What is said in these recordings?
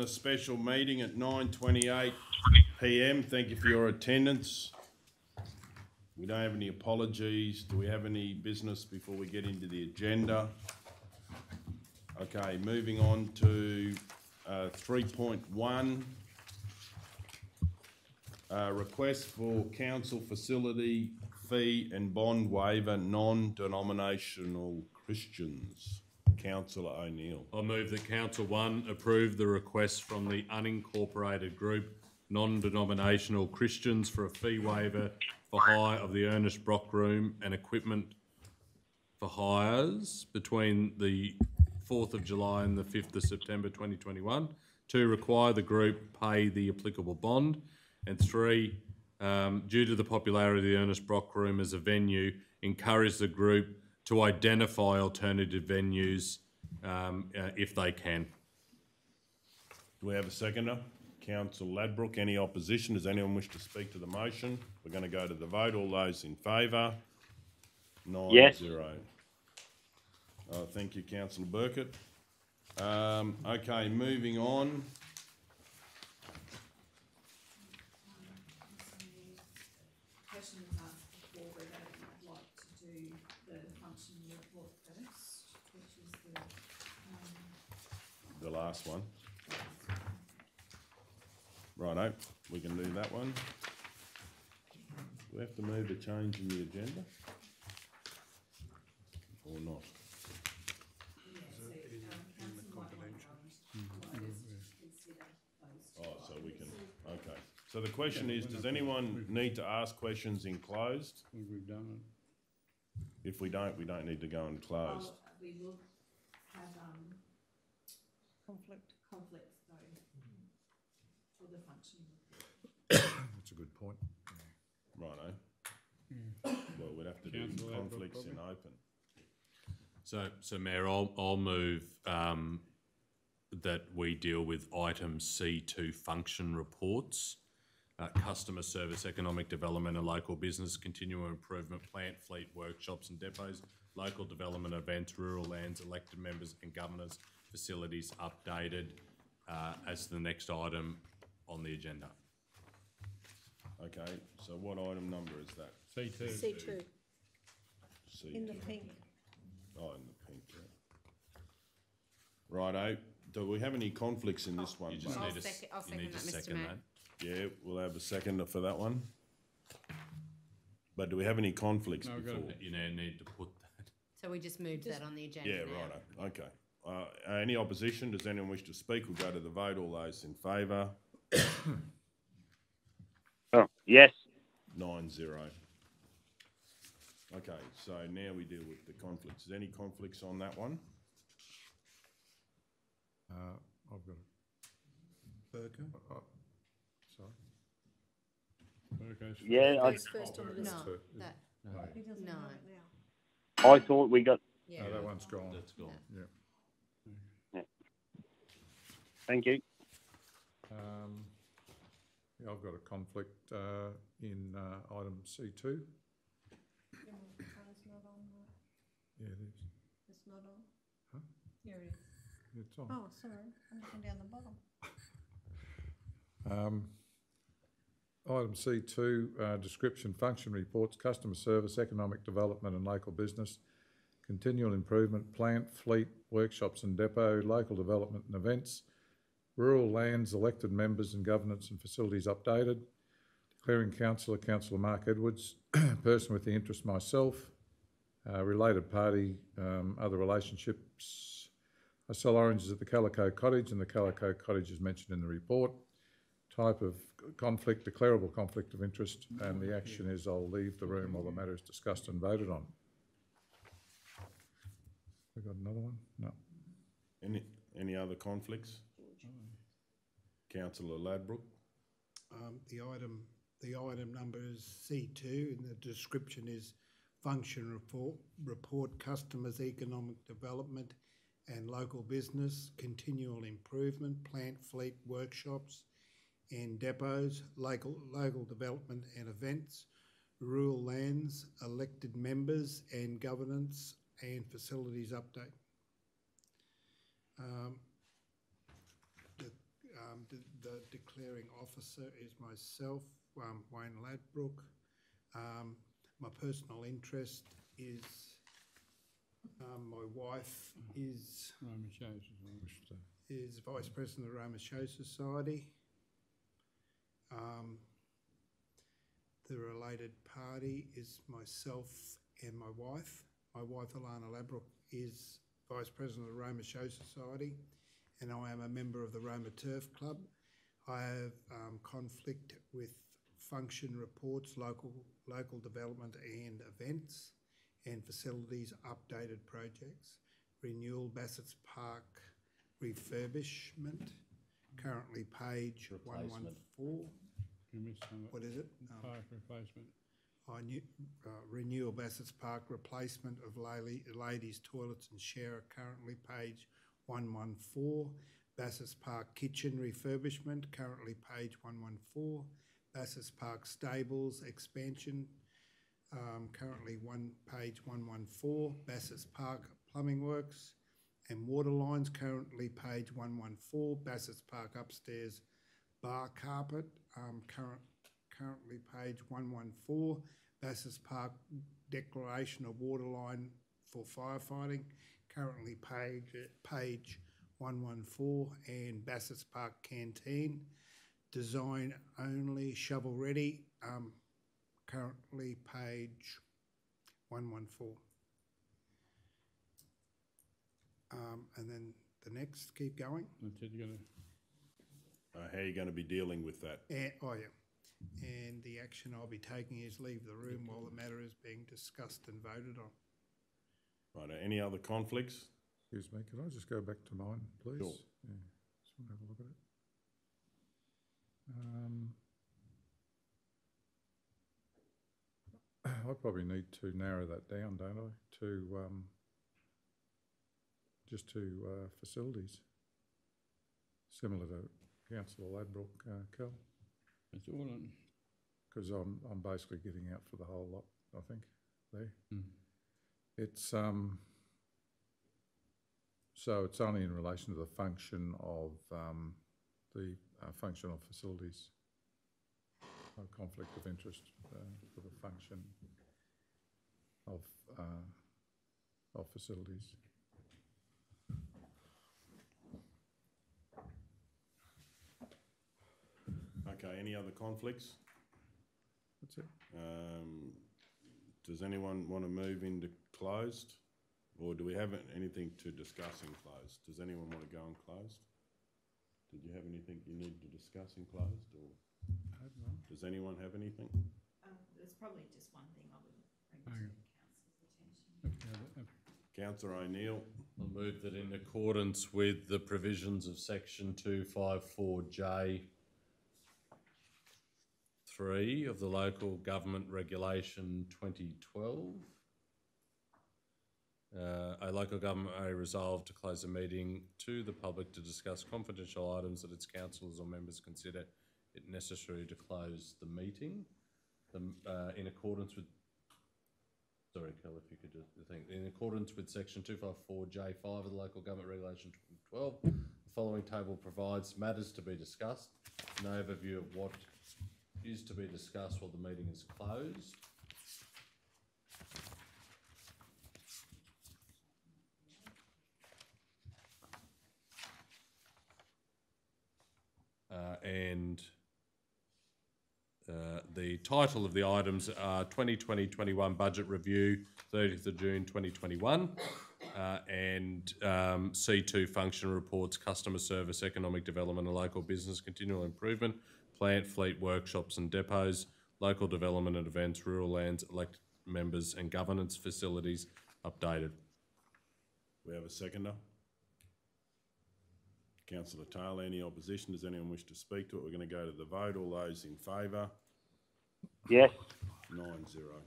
a special meeting at 9:28 p.m. Thank you for your attendance. We don't have any apologies. Do we have any business before we get into the agenda? Okay, moving on to 3.1. Request for council facility fee and bond waiver, non-denominational Christians. Councillor O'Neill. I move that Council 1 approve the request from the unincorporated group Non-Denominational Christians for a fee waiver for hire of the Ernest Brock Room and equipment for hires between the 4th of July and the 5th of September 2021. 2, require the group pay the applicable bond. And 3, due to the popularity of the Ernest Brock Room as a venue, encourage the group to identify alternative venues if they can. Do we have a seconder? Councillor Ladbroke. Any opposition? Does anyone wish to speak to the motion? We're going to go to the vote. All those in favour? 9-0. Yes. Thank you, Councillor Burkett. Okay, moving on. Questions asked before, but I'd like to do the functioning report first, which is The last one. Righto, we can do that one. Do we have to move a change in the agenda? Or not? Oh, so we can, okay. So the question is, does anyone need to ask questions in closed? We've done it. If we don't need to go in closed. we will have conflicts though for the functioning report. That's a good point. Righto. Well, we'd have to do conflicts in open. So Mayor, I'll move that we deal with item C2, function reports, customer service, economic development and local business, continual improvement, plant, fleet, workshops and depots, local development events, rural lands, elected members and governors, facilities updated as the next item on the agenda. Okay, so what item number is that? C2. C2. C2. In the pink. Oh, in the pink, yeah. Righto. Do we have any conflicts in this one? You just I'll need second to that, Mr. second Mayor. that. Yeah, we'll have a seconder for that one. But do we have any conflicts No, before? You now need to put that. So we just moved that on the agenda Yeah, now. righto. Okay. Any opposition? Does anyone wish to speak? We'll go to the vote. All those in favour? Oh, yes. 9-0. Okay, so now we deal with the conflicts. Is there any conflicts on that one? I've got it. Burger? Sorry. Burgo's Yeah, Who's first on the list? No. That, No. no. I thought we got... Yeah. No, that one's gone. That's gone. Yeah. Thank you. Yeah, I've got a conflict in item C2. It's not on. Yeah, it is. It's not on. Huh? Here it is. It's on. Oh, sorry. I'm looking down the bottom. Item C2, description, function reports, customer service, economic development and local business, continual improvement, plant, fleet, workshops and depot, local development and events, rural lands, elected members and governance and facilities updated, declaring councillor, Councillor Mark Edwards, person with the interest myself, related party, other relationships. I sell oranges at the Calico Cottage and the Calico Cottage is mentioned in the report. Type of conflict, declarable conflict of interest, and the action is I'll leave the room while the matter is discussed and voted on. We got another one? No. Any other conflicts? Councillor Ladbroke. The item number is C2 and the description is function report customers, economic development and local business, continual improvement, plant, fleet, workshops and depots, local development and events, rural lands, elected members and governance and facilities update. The declaring officer is myself, Wayne Ladbrook. My personal interest is, my wife is Vice President of the Roma Show Society. The related party is myself and my wife. My wife, Alana Ladbrook, is Vice President of the Roma Show Society, and I am a member of the Roma Turf Club. I have conflict with function reports, local development and events, and facilities updated projects. Renewal Bassett's Park refurbishment, currently page 114. What is it? Park replacement. Renewal Bassett's Park replacement of ladies' toilets and shower, currently page 114. Bassett's Park kitchen refurbishment, currently page 114. Bassett's Park stables expansion, currently page 114. Bassett's Park plumbing works and water lines, currently page 114. Bassett's Park upstairs bar carpet, currently page 114. Bassett's Park declaration of water line for firefighting, currently page 114. And Bassett's Park canteen, design only, shovel ready, currently page 114. And then the next, keep going. How are you going to be dealing with that? Oh, yeah. And the action I'll be taking is leave the room while the matter is being discussed and voted on. Right, any other conflicts? Excuse me, can I just go back to mine, please? Sure. Yeah, just want to have a look at it. I probably need to narrow that down, don't I? Just to facilities, similar to Councillor Ladbrook, Cal. It's all on. Because I'm basically getting out for the whole lot, I think, there. It's, so it's only in relation to the function of, function of facilities. No conflict of interest for the function of facilities. Okay, any other conflicts? That's it. Does anyone want to move into closed? Or do we have anything to discuss in closed? Does anyone want to go in closed? Did you have anything you need to discuss in closed, or does anyone have anything? There's probably just one thing I would bring to the council's attention. Councillor O'Neill. I'll move that in accordance with the provisions of section 254J(3) of the Local Government Regulation 2012, a local government may resolve to close a meeting to the public to discuss confidential items that its councillors or members consider it necessary to close the meeting. In accordance with, sorry, Kel, if you could just think, in accordance with section 254J(5) of the Local Government Regulation 2012, the following table provides matters to be discussed, an overview of what is to be discussed while the meeting is closed. The title of the items are 2020-21 Budget Review, 30th of June 2021, and C2 Function Reports, Customer Service, Economic Development and Local Business, Continual Improvement, Plant, Fleet, Workshops and Depots, Local Development and Events, Rural Lands, Elected Members and Governance Facilities, updated. We have a seconder. Councillor Taylor, any opposition? Does anyone wish to speak to it? We're going to go to the vote. All those in favour? Yes. 9-0.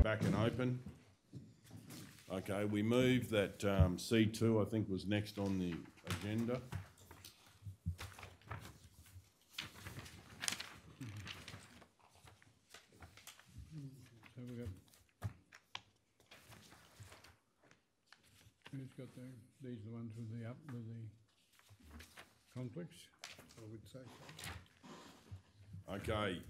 Back and open. Okay, we move that C2, I think, was next on the agenda. So we've got got these are the ones with the conflicts. I would say so. Okay,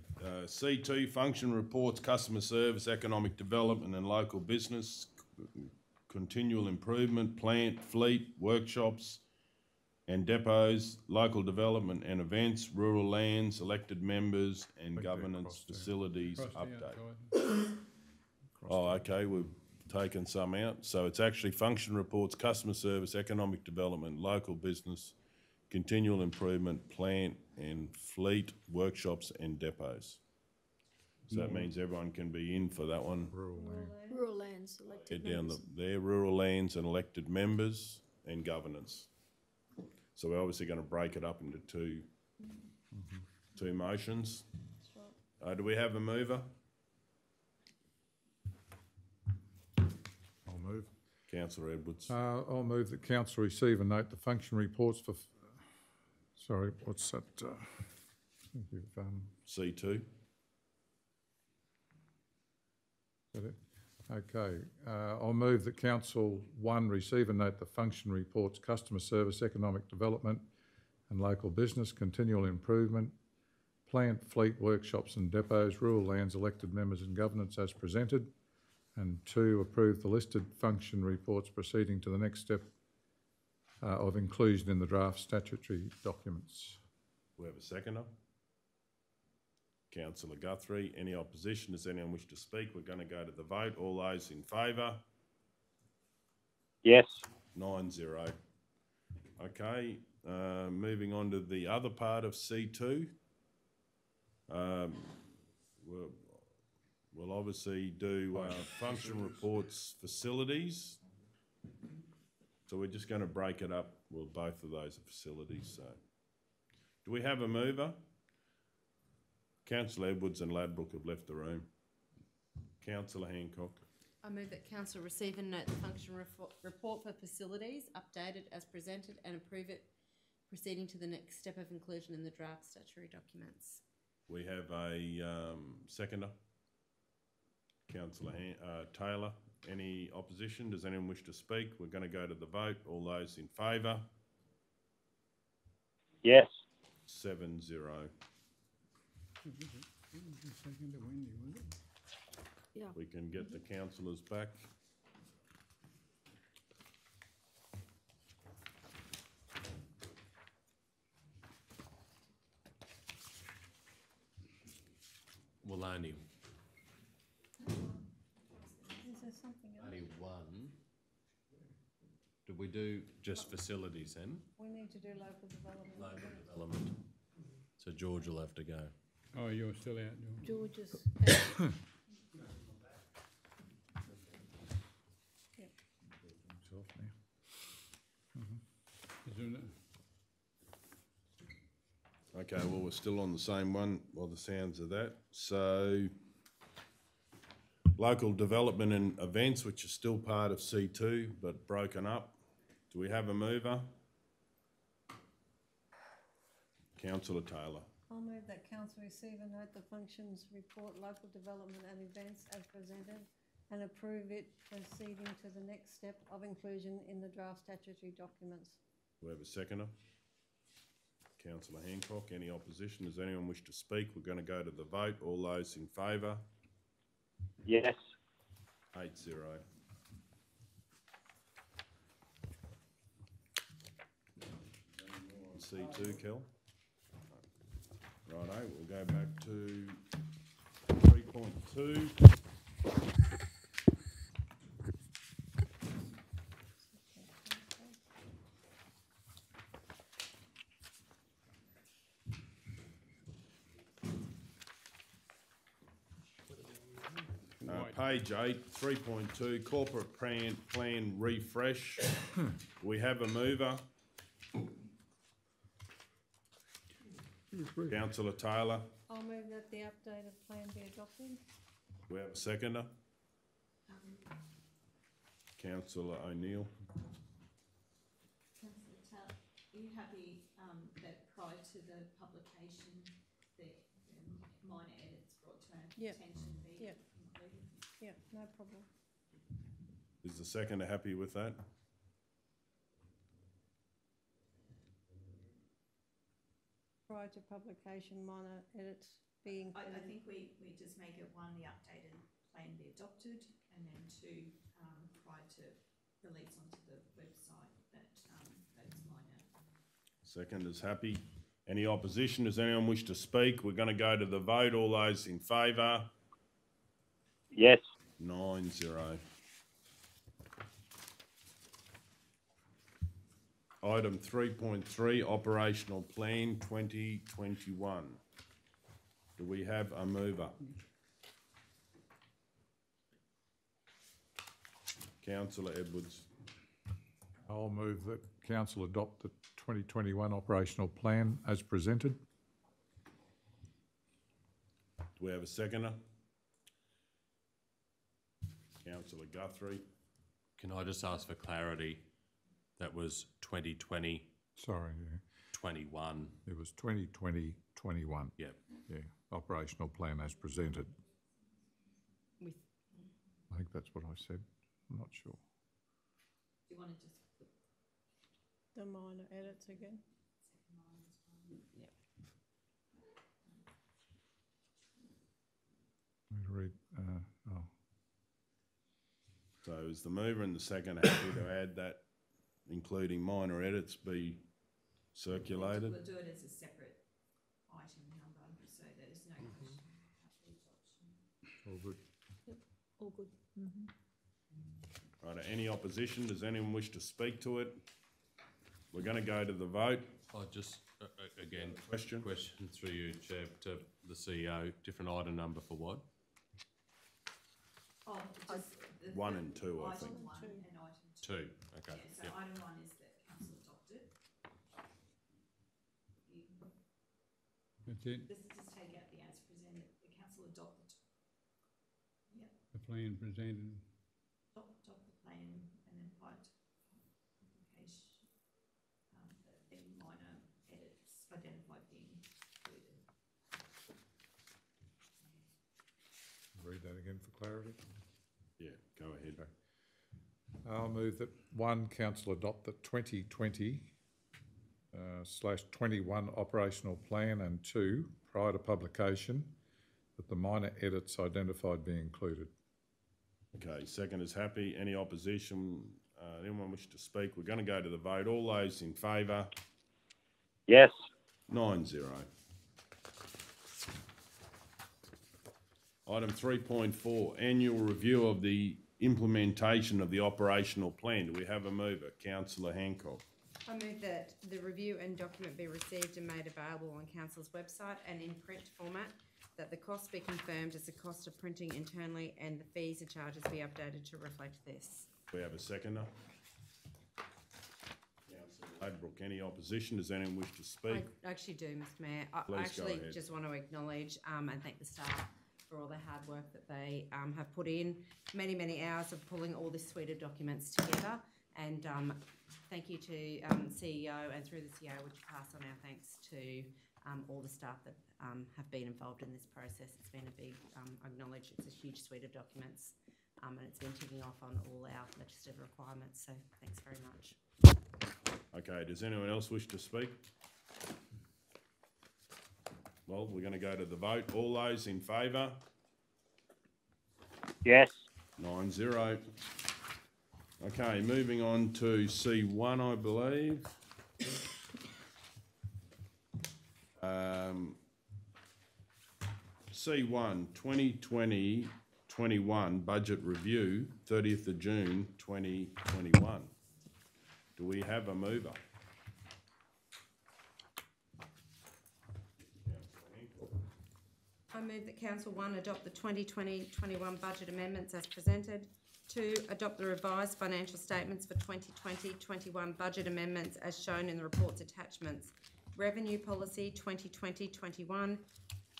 C2, function reports, customer service, economic development and local business, continual improvement, plant, fleet, workshops and depots, local development and events, rural lands, elected members and think they're governance crossed out. facilities Across the update. outside. Oh, okay, we've taken some out. So it's actually function reports, customer service, economic development, local business, continual improvement, plant and fleet, workshops and depots. So that means everyone can be in for that one. Rural lands, elected Head down members. there, rural lands and elected members and governance. So we're obviously going to break it up into two motions. That's right. Do we have a mover? I'll move. Councillor Edwards. I'll move that council receive and note the function reports for, sorry, what's that? I think you've, C2. is that it? Okay, I'll move that council, 1, receive and note the function reports, customer service, economic development and local business, continual improvement, plant, fleet, workshops and depots, rural lands, elected members and governance as presented. And 2, approve the listed function reports proceeding to the next step of inclusion in the draft statutory documents. We have a seconder. Councillor Guthrie. Any opposition? Does anyone wish to speak? We're going to go to the vote. All those in favour? Yes. 9-0. Okay, moving on to the other part of C2. We'll obviously do function reports, facilities. So we're just going to break it up. Well, both of those are facilities. So, do we have a mover? Councillor Edwards and Ladbroke have left the room. Councillor Hancock. I move that council receive and note the function report for facilities updated as presented and approve it proceeding to the next step of inclusion in the draft statutory documents. We have a seconder. Councillor Taylor. Any opposition? Does anyone wish to speak? We're going to go to the vote. All those in favour? Yes. 7-0. Second to Wendy, was it? Yeah. We can get the councillors back. Well, only Is there something else? only one. Did we do just facilities then? We need to do local development. Local development. So George will have to go. Oh, you're still out, George. George's. It's off now. Is there Okay, well, we're still on the same one by the sounds of that. So, local development and events, which are still part of C2, but broken up. Do we have a mover? Councillor Taylor. I'll move that council receive and note the functions report, local development and events as presented and approve it proceeding to the next step of inclusion in the draft statutory documents. Do we have a seconder? Councillor Hancock. Any opposition? Does anyone wish to speak? We're going to go to the vote. All those in favour? Yes. 8-0. C2, Kel? Righto, we'll go back to 3.2. Page 8, 3.2, corporate plan refresh. We have a mover. Councillor Taylor. I'll move that the updated plan be adopted. We have a seconder. Councillor O'Neill. Councillor Taylor, are you happy that prior to the publication, the minor edits brought to our Yep. attention be Yep. included? Yeah, no problem. Is the seconder happy with that? prior to publication, minor edits be I included. think we just make it one, the updated plan be adopted, and then two, prior to release onto the website, that, those minor. Second is happy. Any opposition? Does anyone wish to speak? We're going to go to the vote. All those in favour? Yes. 9-0. Item 3.3, Operational Plan 2021. Do we have a mover? Councillor Edwards. I'll move that council adopt the 2021 operational plan as presented. Do we have a seconder? Councillor Guthrie. Can I just ask for clarity? That was 2020, Sorry, yeah. 21. It was 2020-21. Yep. Yeah, operational plan as presented. With I think that's what I said. I'm not sure. Do you want to just put The minor edits again. second line as well? yep. I'm going to read, So is the mover and the second happy to add that, including minor edits, be circulated? We'll do it as a separate item number, so there's no question about each option. all good. All good. Right, any opposition? Does anyone wish to speak to it? We're going to go to the vote. I just, again, Question? question through you, Chair, to the CEO. Different item number for what? Oh, just the 1 and 2, I item think. 1 and item 2. 2, okay. Yeah, so Yep. item 1 is that council adopted. That's it, This is just take out the as presented, the council adopted. Yep, the plan presented. adopt the plan, and then prior to publication, any minor edits identified being included. Read that again for clarity. Yeah, go ahead. I'll move that one, council adopt the 2020 /21 operational plan, and two, prior to publication, that the minor edits identified be included. Okay, second is happy. Any opposition? Anyone wish to speak? We're going to go to the vote. All those in favour? Yes. 9-0. Item 3.4, annual review of the implementation of the operational plan. Do we have a mover? Councillor Hancock. I move that the review and document be received and made available on council's website and in print format, that the cost be confirmed as the cost of printing internally, and the fees and charges be updated to reflect this. Do we have a seconder? Councillor Ladbrook, any opposition? Does anyone wish to speak? I actually do, Mr Mayor. I Please go actually ahead. just want to acknowledge and thank the staff for all the hard work that they have put in. Many, many hours of pulling all this suite of documents together. And thank you to CEO, and through the CEO, would you pass on our thanks to all the staff that have been involved in this process. It's been a big, acknowledge it's a huge suite of documents, and it's been ticking off on all our legislative requirements. So thanks very much. Okay, does anyone else wish to speak? Well, we're going to go to the vote. All those in favour? Yes. 9-0. Okay, moving on to C1, I believe. C1, 2020-21 budget review, 30th of June 2021. Do we have a mover? I move that Council 1 adopt the 2020-21 budget amendments as presented. 2, adopt the revised financial statements for 2020-21 budget amendments as shown in the report's attachments. Revenue Policy 2020-21,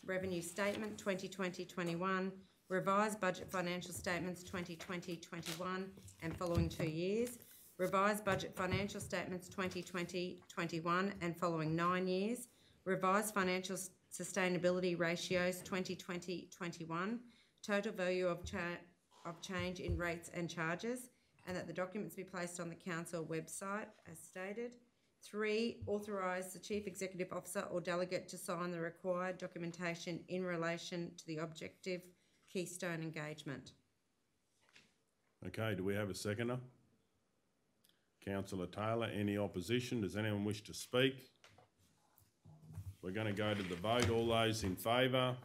Revenue Statement 2020-21, Revised Budget Financial Statements 2020-21 and following 2 years, Revised Budget Financial Statements 2020-21 and following 9 years, Revised Financial Sustainability Ratios 2020-21, Total Value of change in rates and charges, and that the documents be placed on the council website as stated, 3, authorise the Chief Executive Officer or delegate to sign the required documentation in relation to the objective Keystone engagement. Okay, do we have a seconder? Councillor Taylor, any opposition? Does anyone wish to speak? We're going to go to the vote. All those in favour?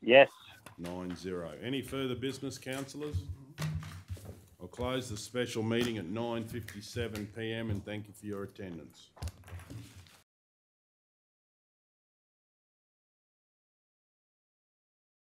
Yes. 9-0. Any further business, councillors? I'll close the special meeting at 9:57 p.m. and thank you for your attendance.